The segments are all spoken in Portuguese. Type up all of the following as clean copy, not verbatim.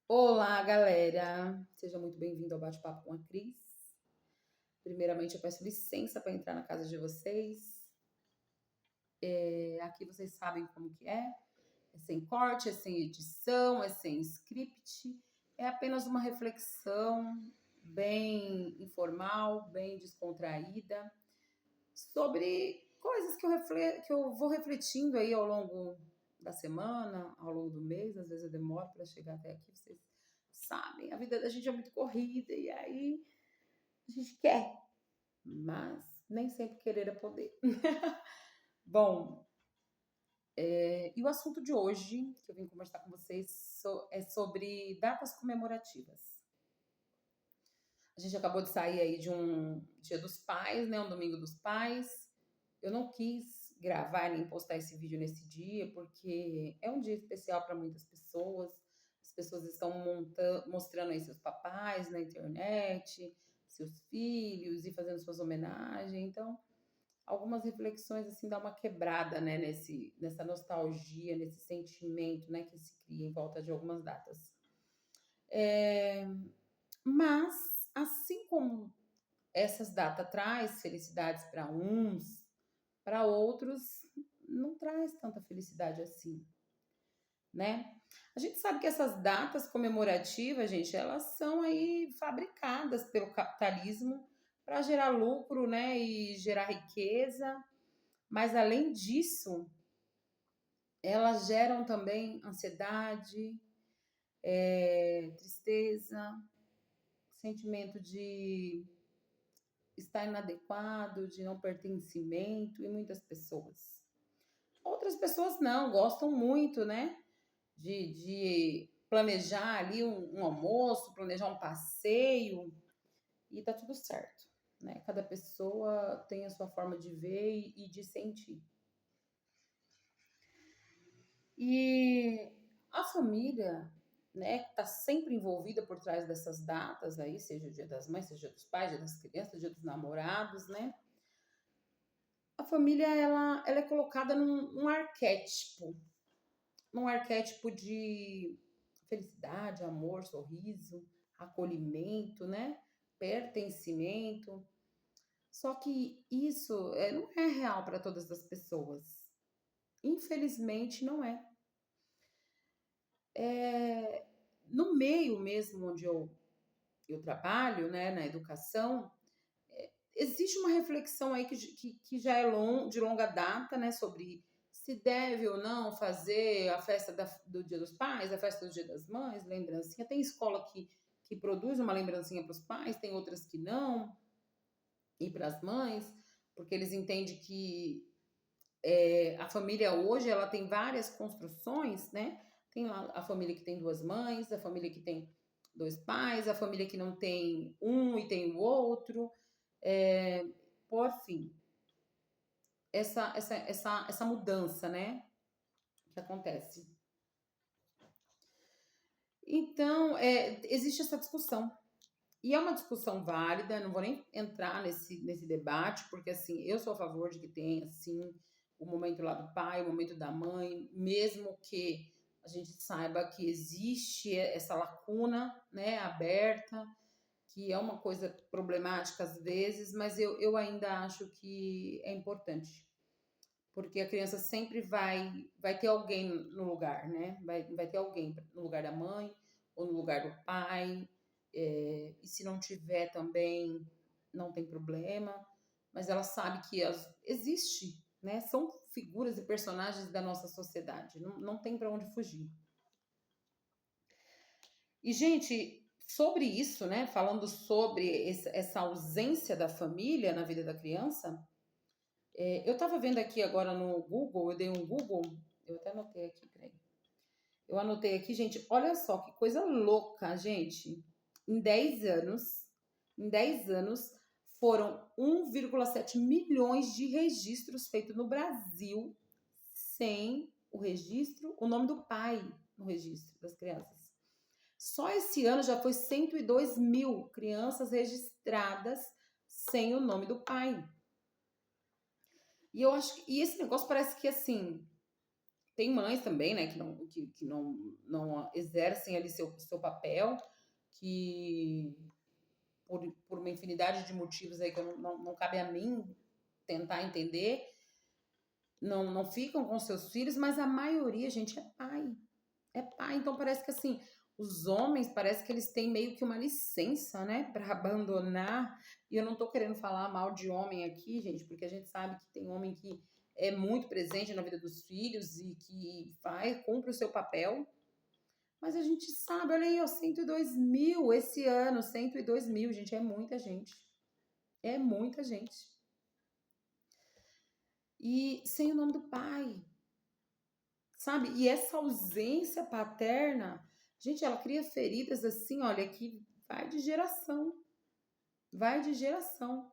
Olá, galera! Seja muito bem-vindo ao Bate-Papo com a Cris. Primeiramente, eu peço licença para entrar na casa de vocês. Aqui vocês sabem como que é. É sem corte, é sem edição, é sem script. É apenas uma reflexão bem informal, bem descontraída, sobre coisas que eu vou refletindo aí ao longo da semana, ao longo do mês. Às vezes eu demoro para chegar até aqui, vocês sabem, a vida da gente é muito corrida e aí a gente quer, mas nem sempre querer é poder. Bom, e o assunto de hoje que eu vim conversar com vocês é sobre datas comemorativas. A gente acabou de sair aí de um Dia dos Pais, né? Um Domingo dos Pais. Eu não quis gravar nem postar esse vídeo nesse dia, porque é um dia especial para muitas pessoas. As pessoas estão mostrando aí seus papais na internet, seus filhos e fazendo suas homenagens. Então, algumas reflexões assim dá uma quebrada, né, nessa nostalgia, nesse sentimento, né, que se cria em volta de algumas datas. É, mas, assim como essas datas traz felicidades para uns, para outros não traz tanta felicidade assim, né? A gente sabe que essas datas comemorativas, gente, elas são aí fabricadas pelo capitalismo para gerar lucro, né, e gerar riqueza, mas além disso, elas geram também ansiedade, tristeza, sentimento de estar inadequado, de não pertencimento em muitas pessoas. Outras pessoas não, gostam muito, né? De planejar ali um almoço, planejar um passeio e tá tudo certo, né? Cada pessoa tem a sua forma de ver e de sentir. E a família, né, que tá sempre envolvida por trás dessas datas aí, seja o Dia das Mães, seja o Dia dos Pais, Dia das Crianças, Dia dos Namorados, né? A família, ela é colocada num arquétipo de felicidade, amor, sorriso, acolhimento, né? Pertencimento. Só que isso não é real para todas as pessoas. Infelizmente, não é. No meio mesmo onde eu trabalho, né, na educação, existe uma reflexão aí que já é de longa data, né, sobre se deve ou não fazer a festa do Dia dos Pais, a festa do Dia das Mães, lembrancinha. Tem escola que produz uma lembrancinha para os pais, tem outras que não, e para as mães, porque eles entendem que a família hoje ela tem várias construções, né? Tem lá a família que tem duas mães, a família que tem dois pais, a família que não tem um e tem o outro. É, por fim, essa mudança, né? Que acontece. Então, existe essa discussão. E é uma discussão válida, não vou nem entrar nesse debate, porque assim, eu sou a favor de que tenha, assim, o momento lá do pai, o momento da mãe, mesmo que a gente saiba que existe essa lacuna, né, aberta, que é uma coisa problemática às vezes, mas eu ainda acho que é importante, porque a criança sempre vai ter alguém no lugar, né? Vai ter alguém no lugar da mãe ou no lugar do pai. E se não tiver também, não tem problema. Mas ela sabe que existe, né? São figuras e personagens da nossa sociedade. Não tem para onde fugir. E, gente, sobre isso, né? Falando sobre essa ausência da família na vida da criança, eu estava vendo aqui agora no Google, eu dei um Google, eu até anotei aqui, peraí. Eu anotei aqui, gente, olha só que coisa louca, gente. Em 10 anos, em 10 anos, foram 1,7 milhões de registros feitos no Brasil sem o registro, o nome do pai no registro das crianças. Só esse ano já foi 102 mil crianças registradas sem o nome do pai. E eu acho que esse negócio parece que assim Tem mães também, né, que não exercem ali seu papel, que por uma infinidade de motivos aí que eu não cabe a mim tentar entender, não ficam com seus filhos, mas a maioria, gente, é pai. É pai. Então parece que assim, os homens parece que eles têm meio que uma licença, né, para abandonar. E eu não tô querendo falar mal de homem aqui, gente, porque a gente sabe que tem homem que é muito presente na vida dos filhos e que cumpre o seu papel. Mas a gente sabe, olha aí, ó, 102 mil esse ano, 102 mil, gente, é muita gente. É muita gente. E sem o nome do pai, sabe? E essa ausência paterna, gente, ela cria feridas assim, olha, que vai de geração. Vai de geração.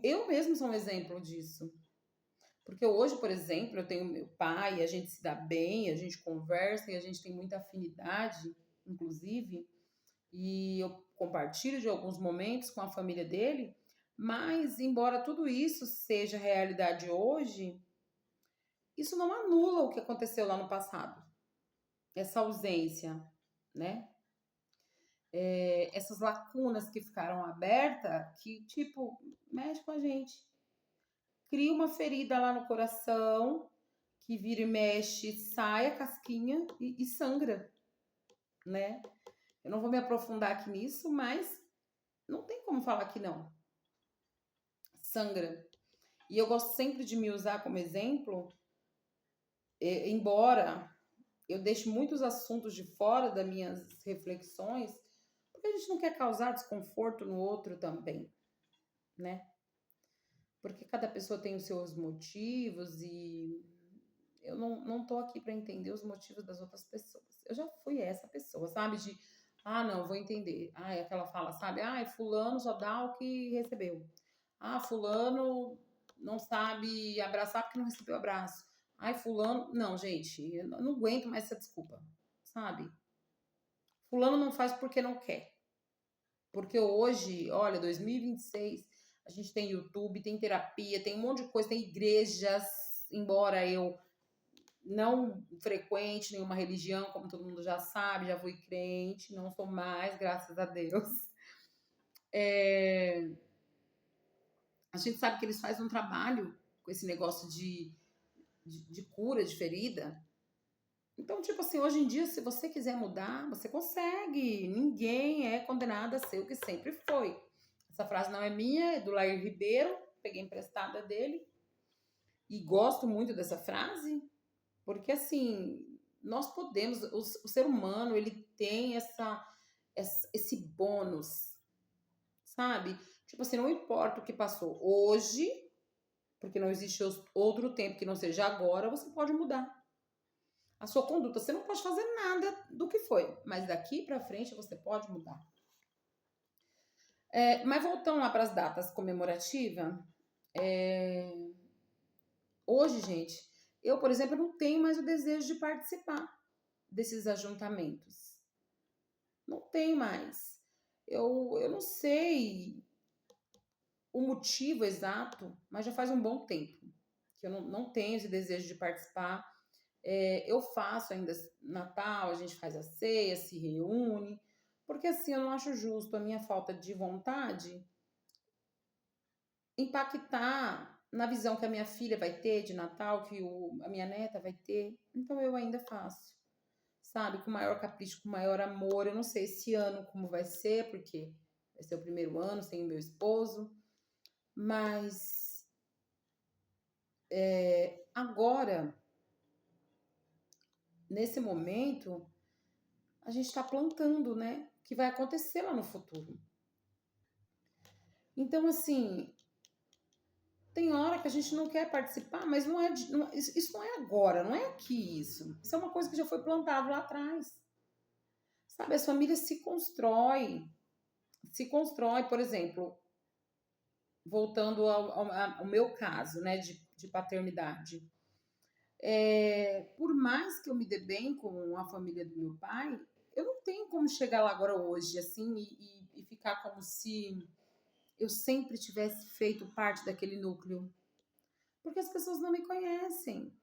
Eu mesmo sou um exemplo disso. Porque hoje, por exemplo, eu tenho meu pai, a gente se dá bem, a gente conversa e a gente tem muita afinidade, inclusive, e eu compartilho de alguns momentos com a família dele, mas embora tudo isso seja realidade hoje, isso não anula o que aconteceu lá no passado. Essa ausência, né? Essas lacunas que ficaram abertas, que, tipo, mexe com a gente. Cria uma ferida lá no coração, que vira e mexe, sai a casquinha e sangra, né? Eu não vou me aprofundar aqui nisso, mas não tem como falar que não. Sangra. E eu gosto sempre de me usar como exemplo, embora eu deixe muitos assuntos de fora das minhas reflexões, porque a gente não quer causar desconforto no outro também, né? Porque cada pessoa tem os seus motivos e eu não tô aqui para entender os motivos das outras pessoas. Eu já fui essa pessoa, sabe? Não, vou entender. É aquela fala, sabe? Fulano só dá o que recebeu. Fulano não sabe abraçar porque não recebeu abraço. Fulano... Não, gente, eu não aguento mais essa desculpa, sabe? Fulano não faz porque não quer. Porque hoje, olha, 2026, a gente tem YouTube, tem terapia, tem um monte de coisa, tem igrejas, embora eu não frequente nenhuma religião, como todo mundo já sabe, já fui crente, não sou mais, graças a Deus. A gente sabe que eles fazem um trabalho com esse negócio de cura de ferida. Então, tipo assim, hoje em dia, se você quiser mudar, você consegue. Ninguém é condenado a ser o que sempre foi. Essa frase não é minha, é do Lair Ribeiro, peguei emprestada dele. E gosto muito dessa frase, porque assim, nós podemos, o ser humano, ele tem esse bônus, sabe? Tipo assim, não importa o que passou hoje, porque não existe outro tempo que não seja agora, você pode mudar a sua conduta. Você não pode fazer nada do que foi, mas daqui para frente você pode mudar. Mas voltando lá para as datas comemorativas, hoje, gente, eu, por exemplo, não tenho mais o desejo de participar desses ajuntamentos. Não tem mais. Eu não sei o motivo exato, mas já faz um bom tempo que eu não tenho esse desejo de participar. Eu faço ainda Natal, a gente faz a ceia, se reúne, porque assim eu não acho justo a minha falta de vontade impactar na visão que a minha filha vai ter de Natal, que a minha neta vai ter. Então eu ainda faço, sabe? Com maior capricho, com maior amor. Eu não sei esse ano como vai ser, porque vai ser o primeiro ano sem o meu esposo. Mas agora, nesse momento, a gente está plantando, né? O que vai acontecer lá no futuro. Então, assim, tem hora que a gente não quer participar, mas isso não é agora, não é aqui isso. Isso é uma coisa que já foi plantado lá atrás. Sabe, as famílias se constrói, por exemplo, voltando ao meu caso, né, de paternidade. Por mais que eu me dê bem com a família do meu pai, eu não tenho como chegar lá agora hoje, assim, e ficar como se eu sempre tivesse feito parte daquele núcleo. Porque as pessoas não me conhecem.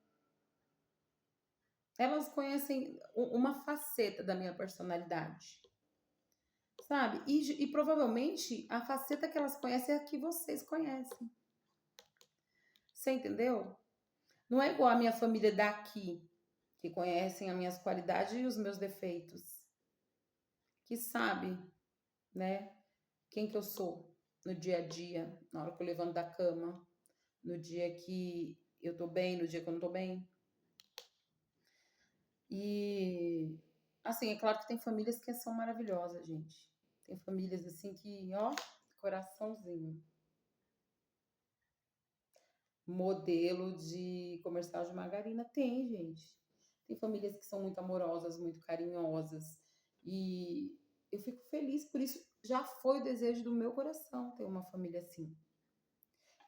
Elas conhecem uma faceta da minha personalidade, sabe? E provavelmente a faceta que elas conhecem é a que vocês conhecem. Você entendeu? Não é igual a minha família daqui, que conhecem as minhas qualidades e os meus defeitos, que sabe, né, quem que eu sou no dia a dia, na hora que eu levanto da cama, no dia que eu tô bem, no dia que eu não tô bem. E, assim, é claro que tem famílias que são maravilhosas, gente. Tem famílias, assim, que, ó, coraçãozinho. Modelo de comercial de margarina. Tem, gente. Tem famílias que são muito amorosas, muito carinhosas. E eu fico feliz por isso. Já foi o desejo do meu coração ter uma família assim.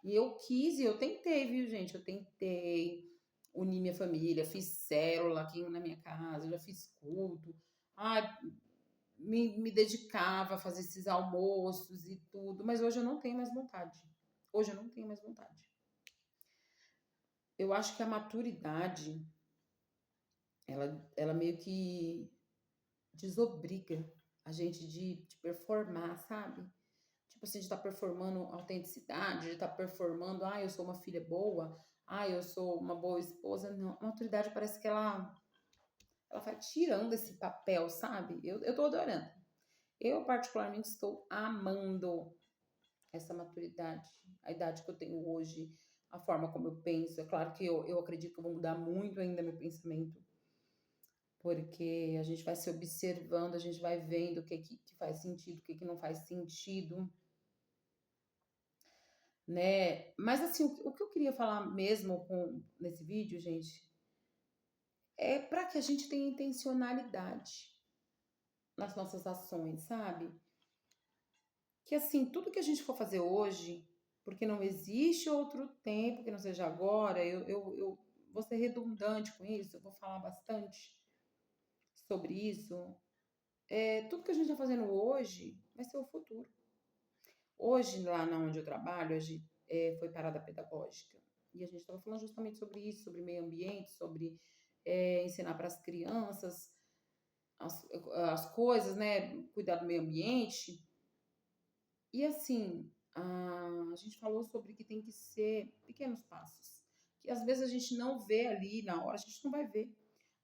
E eu quis e eu tentei, viu, gente? Eu tentei unir minha família, fiz célula aqui na minha casa, já fiz culto. Ai, me dedicava a fazer esses almoços e tudo. Mas hoje eu não tenho mais vontade. Hoje eu não tenho mais vontade. Eu acho que a maturidade, ela meio que desobriga a gente de performar, sabe? Tipo assim, de estar performando autenticidade, de estar performando, eu sou uma filha boa, eu sou uma boa esposa. Não, a maturidade parece que ela vai tirando esse papel, sabe? Eu tô adorando. Eu, particularmente, estou amando essa maturidade, a idade que eu tenho hoje, a forma como eu penso. É claro que eu acredito que eu vou mudar muito ainda meu pensamento, porque a gente vai se observando, a gente vai vendo o que faz sentido, o que não faz sentido, né? Mas assim, o que eu queria falar mesmo nesse vídeo, gente, é para que a gente tenha intencionalidade nas nossas ações, sabe? Que assim, tudo que a gente for fazer hoje, porque não existe outro tempo que não seja agora, eu vou ser redundante com isso, eu vou falar bastante sobre isso. Tudo que a gente está fazendo hoje vai ser o futuro. Hoje, lá na onde eu trabalho, hoje foi parada pedagógica. E a gente estava falando justamente sobre isso, sobre meio ambiente, sobre ensinar para as crianças as coisas, né? Cuidar do meio ambiente. E assim, a gente falou sobre que tem que ser pequenos passos. Que às vezes a gente não vê ali na hora, a gente não vai ver.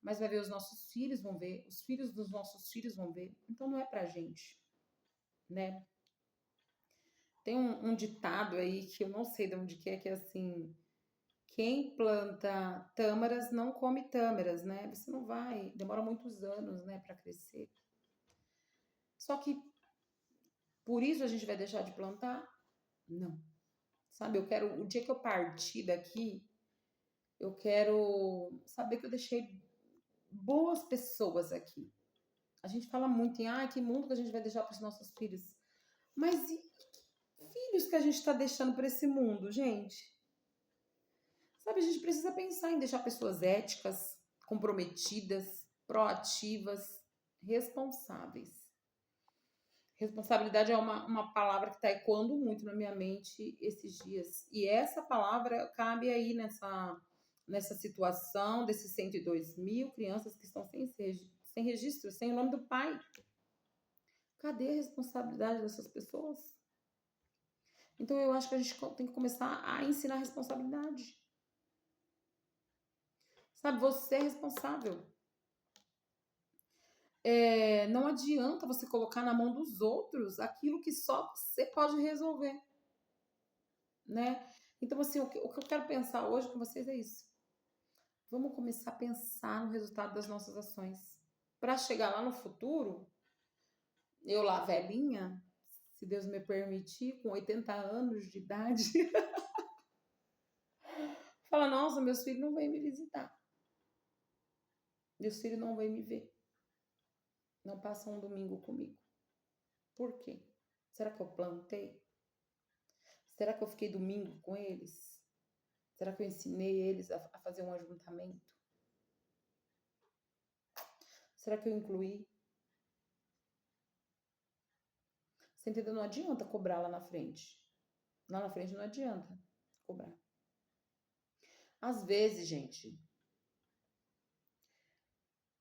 Mas vai ver, os nossos filhos vão ver, os filhos dos nossos filhos vão ver. Então não é pra gente, né? Tem um ditado aí que eu não sei de onde que é assim: quem planta tâmaras não come tâmaras, né? Você não vai, demora muitos anos, né, para crescer. Só que por isso a gente vai deixar de plantar? Não. Sabe, eu quero, o dia que eu partir daqui, eu quero saber que eu deixei boas pessoas aqui. A gente fala muito em, que mundo que a gente vai deixar para os nossos filhos. Mas e que filhos que a gente está deixando para esse mundo, gente? Sabe, a gente precisa pensar em deixar pessoas éticas, comprometidas, proativas, responsáveis. Responsabilidade é uma palavra que está ecoando muito na minha mente esses dias. E essa palavra cabe aí nessa situação desses 102 mil crianças que estão sem registro, sem o nome do pai. Cadê a responsabilidade dessas pessoas? Então eu acho que a gente tem que começar a ensinar responsabilidade. Sabe, você é responsável. Não adianta você colocar na mão dos outros aquilo que só você pode resolver, né? Então, assim, o que eu quero pensar hoje com vocês é isso. Vamos começar a pensar no resultado das nossas ações. Para chegar lá no futuro, eu lá velhinha, se Deus me permitir, com 80 anos de idade, fala, nossa, meus filhos não vêm me visitar. Meus filhos não vêm me ver. Não passam um domingo comigo. Por quê? Será que eu plantei? Será que eu fiquei domingo com eles? Será que eu ensinei eles a fazer um ajuntamento? Será que eu incluí? Você entendeu? Não adianta cobrar lá na frente. Lá na frente não adianta cobrar. Às vezes, gente,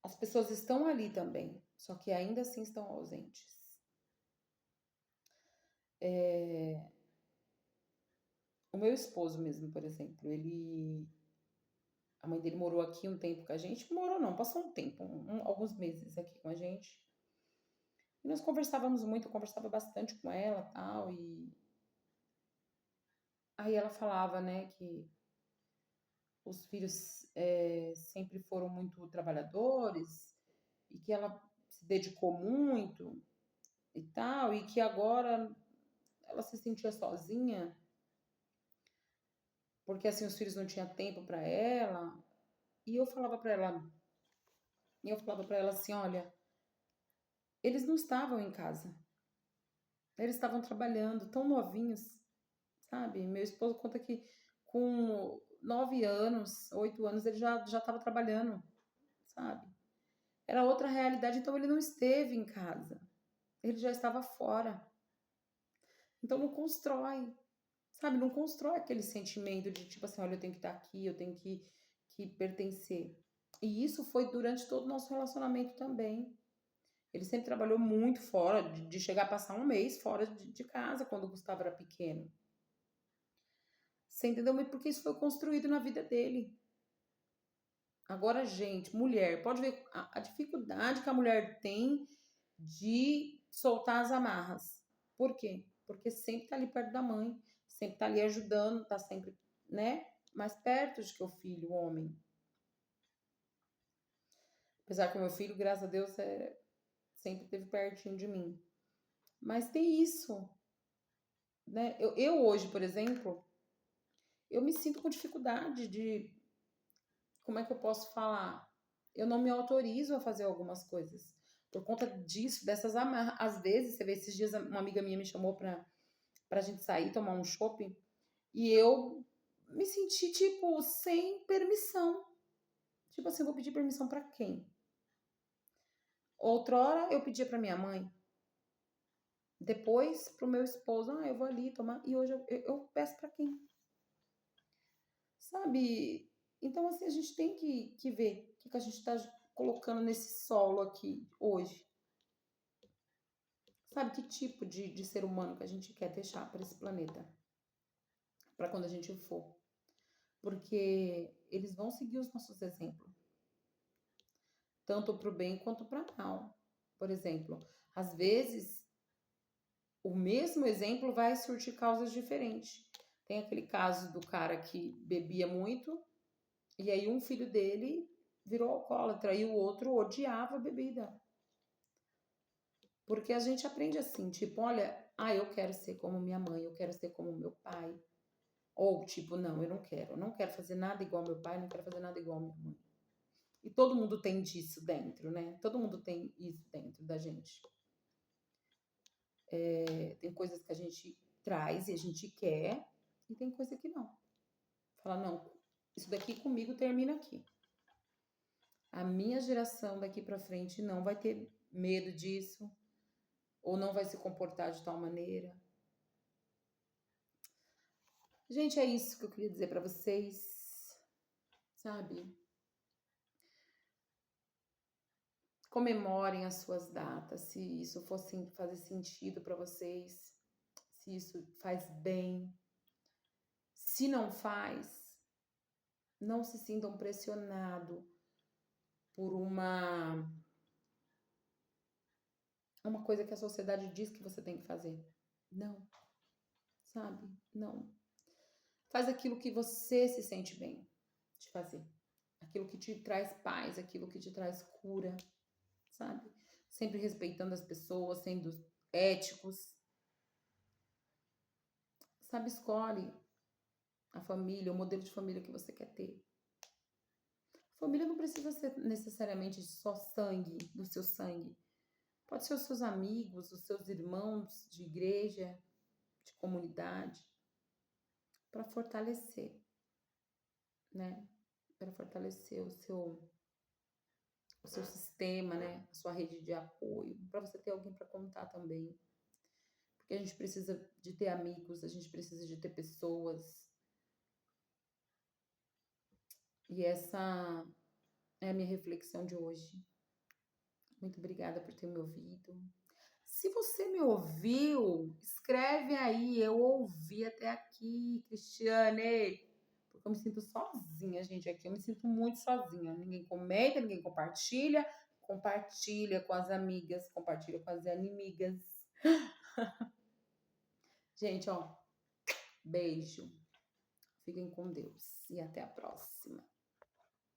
As pessoas estão ali também, só que ainda assim estão ausentes. O meu esposo mesmo, por exemplo, a mãe dele morou aqui um tempo com a gente, morou não, passou um tempo, alguns meses aqui com a gente. E nós conversávamos muito, eu conversava bastante com ela, tal, e aí ela falava, né, que os filhos sempre foram muito trabalhadores e que ela se dedicou muito e tal, e que agora ela se sentia sozinha, porque assim os filhos não tinham tempo para ela. E eu falava para ela assim, olha, eles não estavam em casa. Eles estavam trabalhando, tão novinhos, sabe? Meu esposo conta que com 9 anos, 8 anos, ele já estava trabalhando, sabe? Era outra realidade, então ele não esteve em casa. Ele já estava fora. Então não constrói, sabe? Não constrói aquele sentimento de tipo assim, olha, eu tenho que estar aqui, eu tenho que pertencer. E isso foi durante todo o nosso relacionamento também. Ele sempre trabalhou muito fora, de chegar a passar um mês fora de casa quando o Gustavo era pequeno. Você entendeu? Mas porque isso foi construído na vida dele. Agora, gente, mulher, pode ver a dificuldade que a mulher tem de soltar as amarras. Por quê? Porque sempre tá ali perto da mãe, sempre tá ali ajudando, tá sempre, né, mais perto de que o filho, o homem. Apesar que o meu filho, graças a Deus, sempre esteve pertinho de mim. Mas tem isso, né? Eu hoje, por exemplo, eu me sinto com dificuldade de, como é que eu posso falar? Eu não me autorizo a fazer algumas coisas. Por conta disso, dessas amarras. Às vezes, você vê, esses dias uma amiga minha me chamou pra gente sair, tomar um shopping, e eu me senti, tipo, sem permissão. Tipo assim, eu vou pedir permissão pra quem? Outrora eu pedia pra minha mãe, depois pro meu esposo, eu vou ali tomar, e hoje eu peço pra quem? Sabe? Então, assim, a gente tem que ver o que a gente tá colocando nesse solo aqui hoje. Sabe que tipo de ser humano que a gente quer deixar para esse planeta? Para quando a gente for. Porque eles vão seguir os nossos exemplos. Tanto para o bem quanto para o mal. Por exemplo, às vezes, o mesmo exemplo vai surtir causas diferentes. Tem aquele caso do cara que bebia muito, e aí um filho dele virou alcoólatra, e o outro odiava a bebida. Porque a gente aprende assim, tipo, olha, eu quero ser como minha mãe, eu quero ser como meu pai. Ou tipo, não, eu não quero fazer nada igual meu pai, não quero fazer nada igual minha mãe. E todo mundo tem disso dentro, né? Todo mundo tem isso dentro da gente. Tem coisas que a gente traz e a gente quer, e tem coisa que não. Fala, não, isso daqui comigo termina aqui. A minha geração daqui pra frente não vai ter medo disso, ou não vai se comportar de tal maneira. Gente, é isso que eu queria dizer pra vocês, sabe? Comemorem as suas datas, se isso fosse fazer sentido para vocês, se isso faz bem. Se não faz, não se sintam pressionados por uma coisa que a sociedade diz que você tem que fazer. Não, sabe? Não. Faz aquilo que você se sente bem de fazer. Aquilo que te traz paz, aquilo que te traz cura, sabe? Sempre respeitando as pessoas, sendo éticos. Sabe, escolhe a família, o modelo de família que você quer ter. Família não precisa ser necessariamente só sangue, do seu sangue. Pode ser os seus amigos, os seus irmãos de igreja, de comunidade, para fortalecer, né? Para fortalecer o seu sistema, né? A sua rede de apoio, para você ter alguém para contar também. Porque a gente precisa de ter amigos, a gente precisa de ter pessoas. E essa é a minha reflexão de hoje. Muito obrigada por ter me ouvido. Se você me ouviu, escreve aí, eu ouvi até aqui, Cristiane. Porque eu me sinto sozinha, gente, aqui. Eu me sinto muito sozinha. Ninguém comenta, ninguém compartilha. Compartilha com as amigas, compartilha com as inimigas. Gente, ó, beijo. Fiquem com Deus e até a próxima.